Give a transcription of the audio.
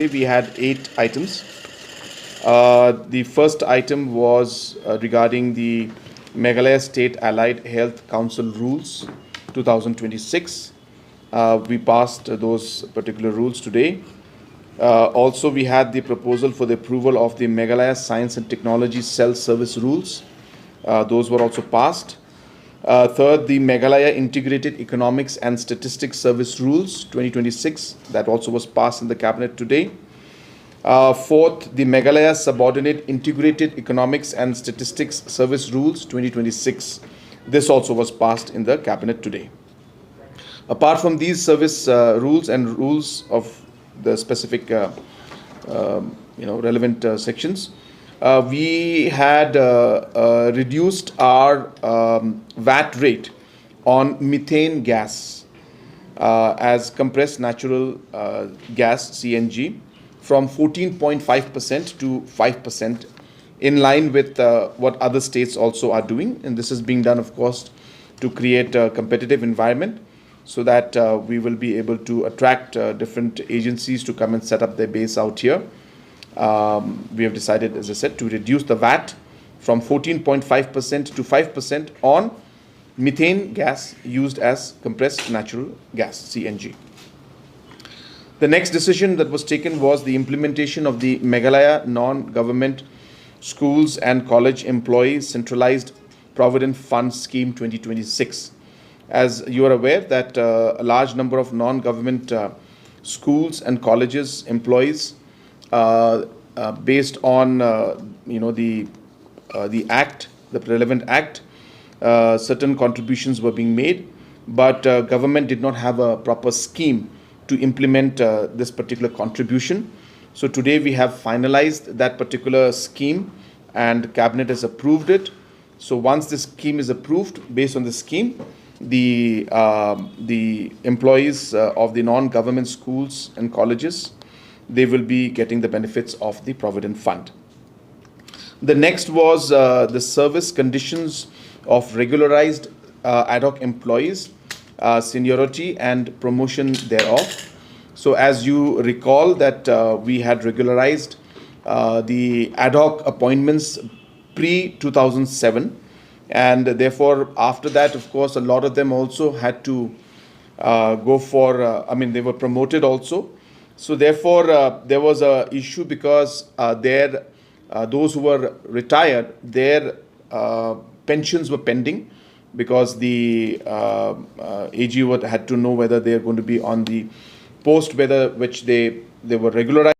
We had 8 items. The first item was regarding the Meghalaya State Allied Health Council Rules 2026. We passed those particular rules today. Also, we had the proposal for the approval of the Meghalaya Science and Technology Self-Service Rules. Those were also passed. Third, the Meghalaya Integrated Economics and Statistics Service Rules 2026, that also was passed in the cabinet today. Fourth, the Meghalaya Subordinate Integrated Economics and Statistics Service Rules 2026. This also was passed in the cabinet today. Apart from these service rules and rules of the specific relevant sections, we had reduced our VAT rate on methane gas as compressed natural gas CNG from 14.5% to 5%, in line with what other states also are doing. And this is being done, of course, to create a competitive environment so that we will be able to attract different agencies to come and set up their base out here. We have decided, as I said, to reduce the VAT from 14.5% to 5% on methane gas used as compressed natural gas, CNG. The next decision that was taken was the implementation of the Meghalaya Non-Government Schools and College Employees Centralized Provident Fund Scheme 2026. As you are aware that a large number of non-government schools and colleges employees, based on the act, the relevant act, certain contributions were being made, but government did not have a proper scheme to implement this particular contribution. So today we have finalized that particular scheme and cabinet has approved it. So once this scheme is approved, based on the scheme, the employees of the non-government schools and colleges, they will be getting the benefits of the Provident Fund. The next was the service conditions of regularized ad hoc employees, seniority and promotion thereof. So as you recall that we had regularized the ad hoc appointments pre-2007, and therefore after that, of course, a lot of them also had to go for, they were promoted also. So therefore, there was a issue because those who were retired, their pensions were pending, because the AG had to know whether they are going to be on the post which they were regularized.